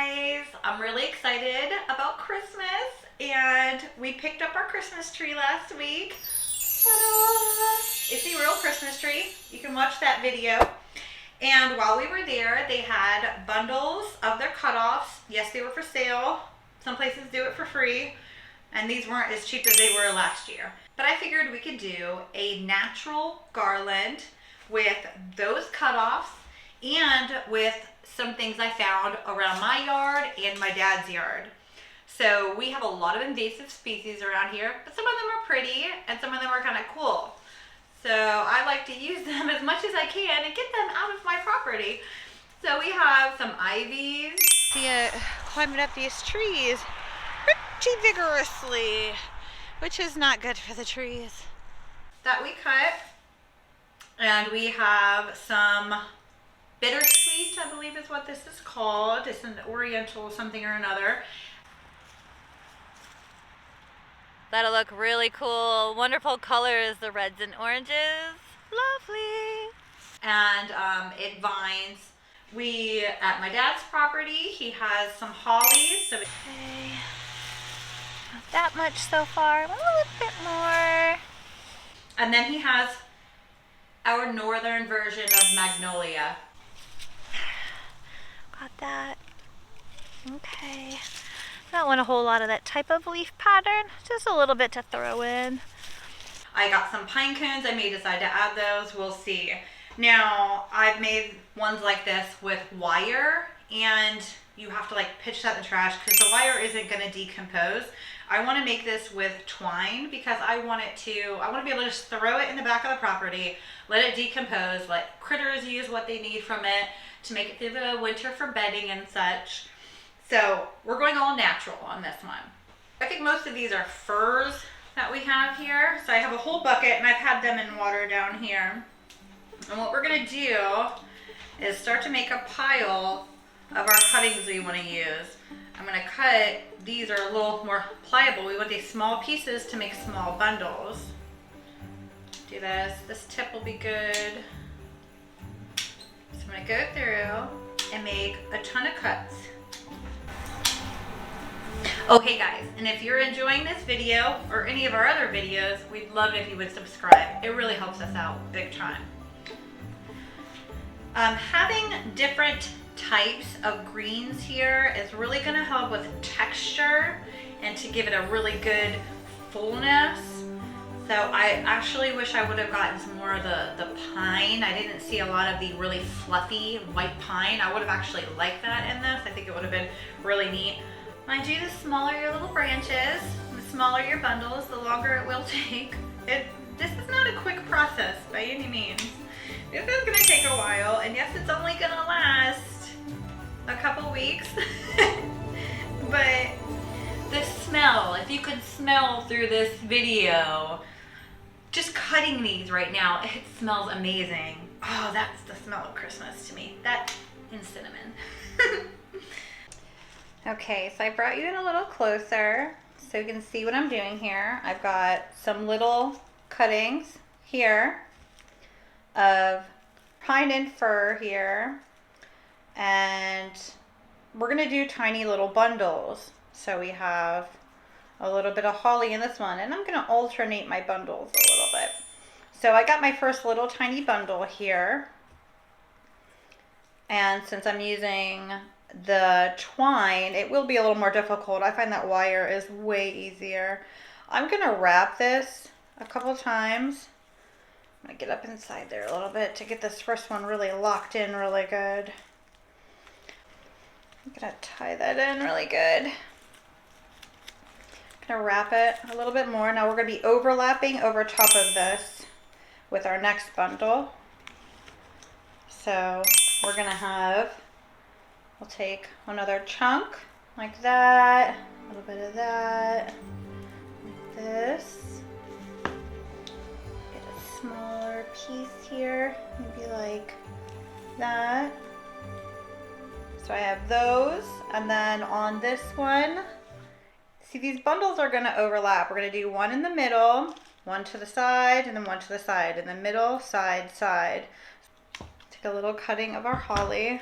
guys, I'm really excited about Christmas and we picked up our Christmas tree last week. Ta-da! It's a real Christmas tree. You can watch that video. And while we were there, they had bundles of their cutoffs. Yes, they were for sale. Some places do it for free. And these weren't as cheap as they were last year. But I figured we could do a natural garland with those cutoffs and with some things I found around my yard and my dad's yard. So we have a lot of invasive species around here, but some of them are pretty and some of them are kind of cool. So I like to use them as much as I can and get them out of my property. So we have some ivies. See it climbing up these trees pretty vigorously, which is not good for the trees. That we cut. And we have some bittersweet, I believe is what this is called. It's an oriental something or another. That'll look really cool. Wonderful colors, the reds and oranges. Lovely. And it vines. At my dad's property, he has some hollies. So okay. Not that much so far. A little bit more. And then he has our northern version of magnolia. Got that. Okay. I don't want a whole lot of that type of leaf pattern. Just a little bit to throw in. I got some pine cones. I may decide to add those. We'll see. Now, I've made ones like this with wire, and you have to like pitch that in the trash because the wire isn't going to decompose. I want to make this with twine because I want to be able to just throw it in the back of the property, let it decompose, let critters use what they need from it to make it through the winter for bedding and such. So we're going all natural on this one. I think most of these are firs that we have here. So I have a whole bucket and I've had them in water down here. And what we're going to do is start to make a pile of our cuttings we want to use. I'm going to cut, these are a little more pliable. We want these small pieces to make small bundles. Do this tip will be good. So I'm going to go through and make a ton of cuts. Okay guys, and if you're enjoying this video or any of our other videos, we'd love it if you would subscribe. It really helps us out big time. Having different types of greens here is really going to help with texture and to give it a really good fullness. So I actually wish I would have gotten some more of the pine. I didn't see a lot of the really fluffy white pine. I would have actually liked that in this. I think it would have been really neat. Mind you, the smaller your little branches, the smaller your bundles, the longer it will take. This is not a quick process by any means. This is going to take a while, and yes, it's only going to last a couple weeks. But the smell, if you could smell through this video, just cutting these right now, it smells amazing. Oh, that's the smell of Christmas to me. That and cinnamon. Okay, so I brought you in a little closer so you can see what I'm doing here. I've got some little cuttings here of pine and fir here, and we're going to do tiny little bundles. So we have a little bit of holly in this one, and I'm going to alternate my bundles a little bit. So I got my first little tiny bundle here, and since I'm using the twine, it will be a little more difficult. I find that wire is way easier. I'm going to wrap this a couple times. I'm going to get up inside there a little bit to get this first one really locked in really good. I'm going to tie that in really good. I'm going to wrap it a little bit more. Now we're going to be overlapping over top of this with our next bundle. So we're going to have, we'll take another chunk like that, a little bit of that, like this. Get a smaller piece here, maybe like that. So I have those, and then on this one, see, these bundles are going to overlap. We're going to do one in the middle, one to the side, and then one to the side, in the middle, side, side. Take a little cutting of our holly.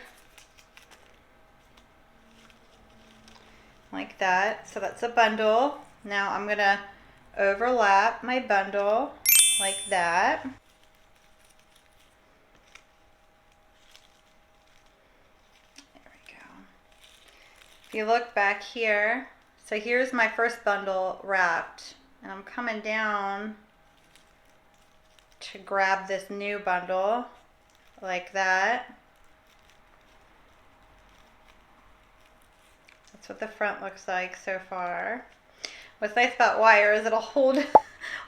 like that. So that's a bundle. Now I'm gonna overlap my bundle like that. There we go. If you look back here, so here's my first bundle wrapped, and I'm coming down to grab this new bundle like that. That's what the front looks like so far. What's nice about wire is it'll hold it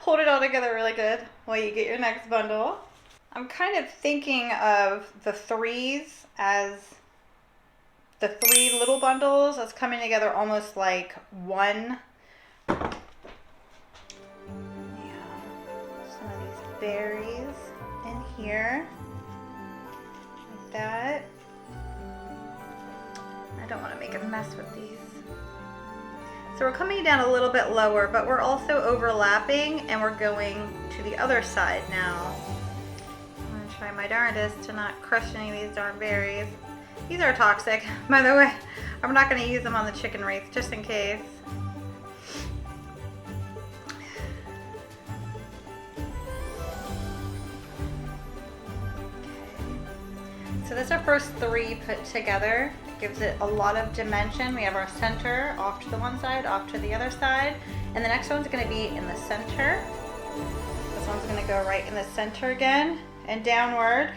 all together really good while you get your next bundle. I'm kind of thinking of the threes as the three little bundles as coming together almost like one. Yeah, some of these berries in here, like that. I don't want to make a mess with these. So we're coming down a little bit lower, but we're also overlapping and we're going to the other side now. I'm gonna try my darndest to not crush any of these darn berries. These are toxic, by the way. I'm not gonna use them on the chicken wreath, just in case. So this is our first three put together. Gives it a lot of dimension. We have our center off to the one side, off to the other side, and the next one's going to be in the center. This one's going to go right in the center again and downward.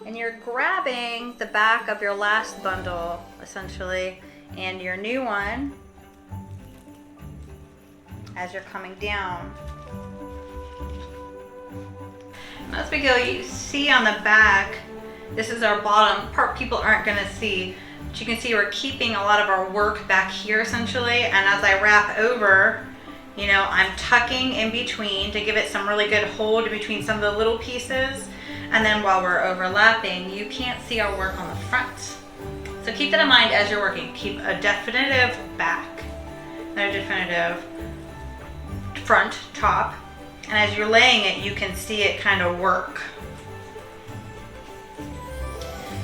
And you're grabbing the back of your last bundle, essentially, and your new one as you're coming down. As we go, you see on the back, this is our bottom part people aren't gonna see, but you can see we're keeping a lot of our work back here essentially, and as I wrap over, you know, I'm tucking in between to give it some really good hold between some of the little pieces, and then while we're overlapping, you can't see our work on the front. So keep that in mind as you're working. Keep a definitive back, and a definitive front, top, and as you're laying it, you can see it kind of work.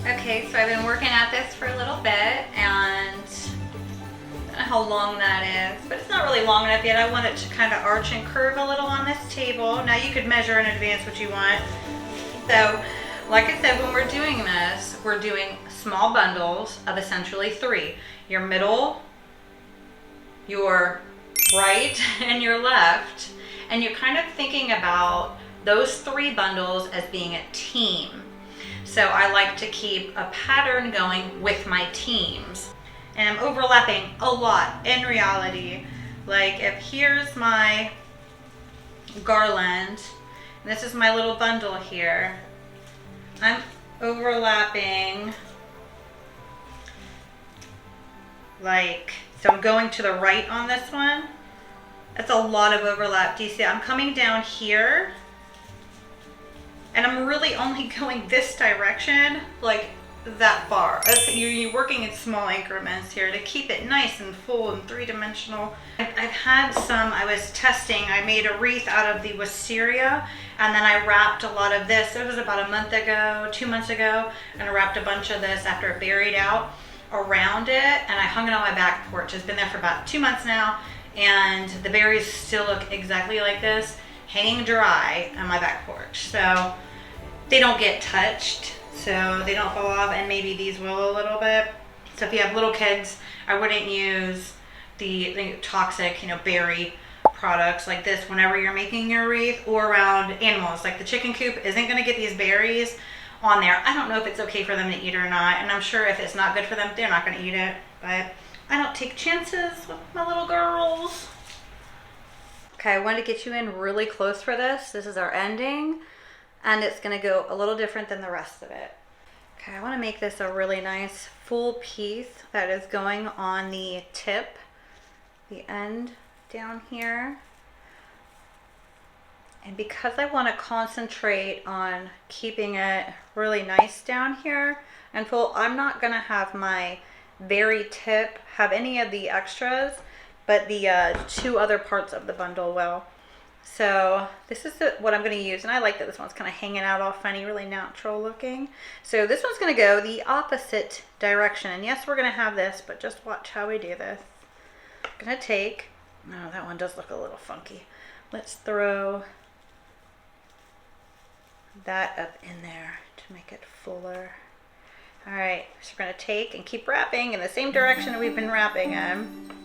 Okay, so I've been working at this for a little bit, and I don't know how long that is, but it's not really long enough yet. I want it to kind of arch and curve a little on this table. Now you could measure in advance what you want. So, like I said, when we're doing this, we're doing small bundles of essentially three. Your middle, your right, and your left. And you're kind of thinking about those three bundles as being a team. So I like to keep a pattern going with my teams. And I'm overlapping a lot in reality. Like if here's my garland, and this is my little bundle here, I'm overlapping like, so I'm going to the right on this one. That's a lot of overlap. Do you see? I'm coming down here and I'm really only going this direction, like that far. You're working in small increments here to keep it nice and full and three-dimensional. I've had some, I was testing, I made a wreath out of the wisteria, and then I wrapped a lot of this. It was about a month ago, 2 months ago, and I wrapped a bunch of this after it buried out around it, and I hung it on my back porch. It's been there for about 2 months now, and the berries still look exactly like this, hanging dry on my back porch. So they don't get touched, so they don't fall off, and maybe these will a little bit. So if you have little kids, I wouldn't use the toxic, berry products like this whenever you're making your wreath, or around animals. Like the chicken coop isn't gonna get these berries on there. I don't know if it's okay for them to eat or not, and I'm sure if it's not good for them, they're not gonna eat it, but I don't take chances with my little girls. Okay, I wanted to get you in really close for this. This is our ending, and it's gonna go a little different than the rest of it. Okay, I wanna make this a really nice full piece that is going on the tip, the end down here. And because I wanna concentrate on keeping it really nice down here and full, I'm not gonna have my berry tip have any of the extras, but the two other parts of the bundle will. So this is what I'm going to use, and I like that this one's kind of hanging out all funny, really natural looking. So this one's going to go the opposite direction, and yes, we're going to have this, but just watch how we do this. I'm going to take, oh, that one does look a little funky. Let's throw that up in there to make it fuller. All right, so we're going to take and keep wrapping in the same direction we've been wrapping in.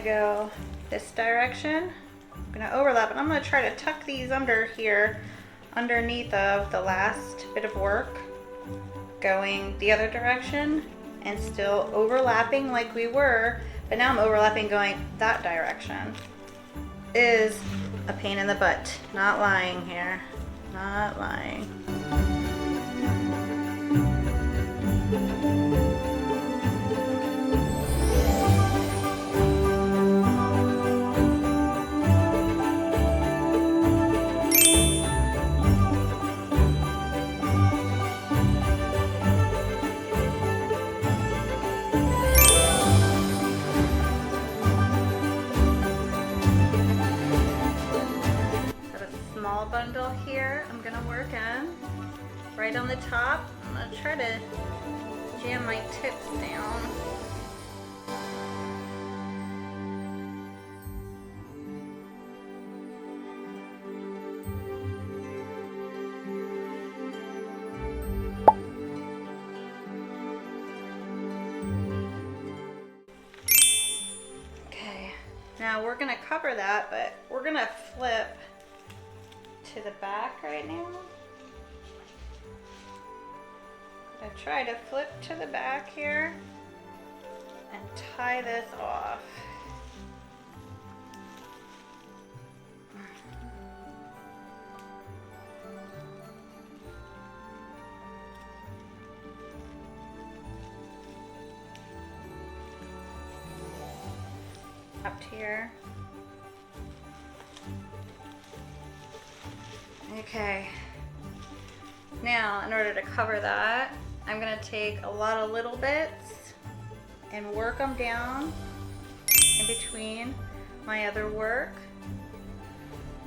Go this direction. I'm going to overlap, and I'm going to try to tuck these under here underneath of the last bit of work, going the other direction and still overlapping like we were, but now I'm overlapping going that direction. Is a pain in the butt, not lying here, not lying. Bundle here I'm gonna work in right on the top. I'm gonna try to jam my tips down. Okay, now we're gonna cover that, but we're gonna flip to the back right now. I try to flip to the back here and tie this off. Up here. Okay, now in order to cover that, I'm going to take a lot of little bits and work them down in between my other work.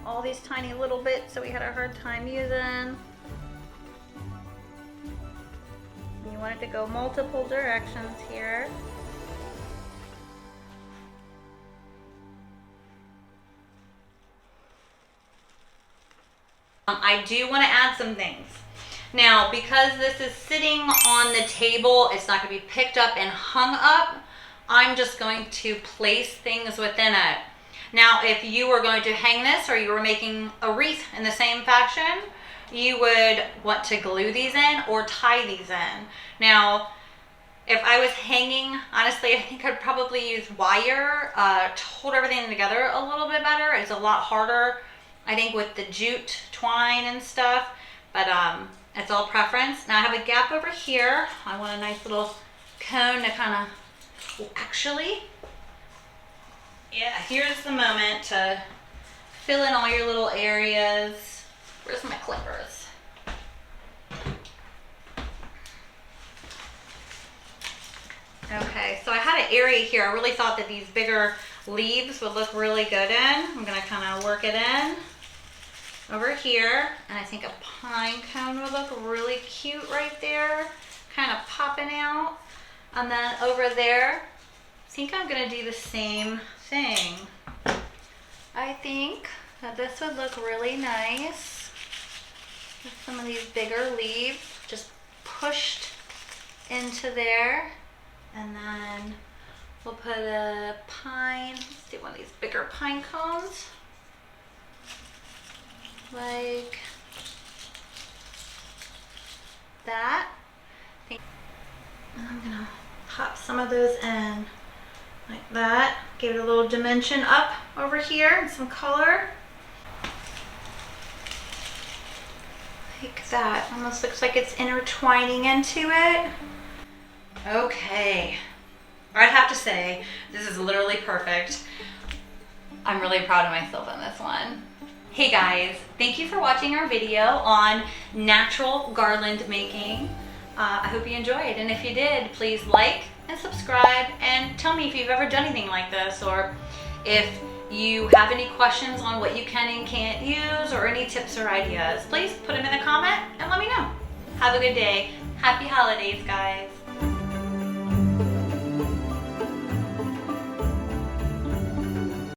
All these tiny little bits that we had a hard time using. You want it to go multiple directions here. I do want to add some things. Now, because this is sitting on the table, it's not going to be picked up and hung up. I'm just going to place things within it. Now, if you were going to hang this or you were making a wreath in the same fashion, you would want to glue these in or tie these in. Now, if I was hanging, honestly, I think I'd probably use wire to hold everything together a little bit better. It's a lot harder, I think, with the jute twine and stuff, but it's all preference. Now I have a gap over here. I want a nice little cone to kind of, well, actually, yeah, here's the moment to fill in all your little areas. Where's my clippers? Okay, so I had an area here. I really thought that these bigger leaves would look really good in. I'm gonna kind of work it in over here, and I think a pine cone would look really cute right there, kind of popping out. And then over there, I think I'm gonna do the same thing. I think that this would look really nice with some of these bigger leaves just pushed into there. And then we'll put a pine, let's do one of these bigger pine cones. Like that. And I'm gonna pop some of those in like that. Give it a little dimension up over here and some color. Like that. Almost looks like it's intertwining into it. Okay. I'd have to say, this is literally perfect. I'm really proud of myself on this one. Hey guys, thank you for watching our video on natural garland making. I hope you enjoyed, and if you did, please like and subscribe and tell me if you've ever done anything like this, or if you have any questions on what you can and can't use, or any tips or ideas. Please put them in the comment and let me know. Have a good day. Happy holidays, guys.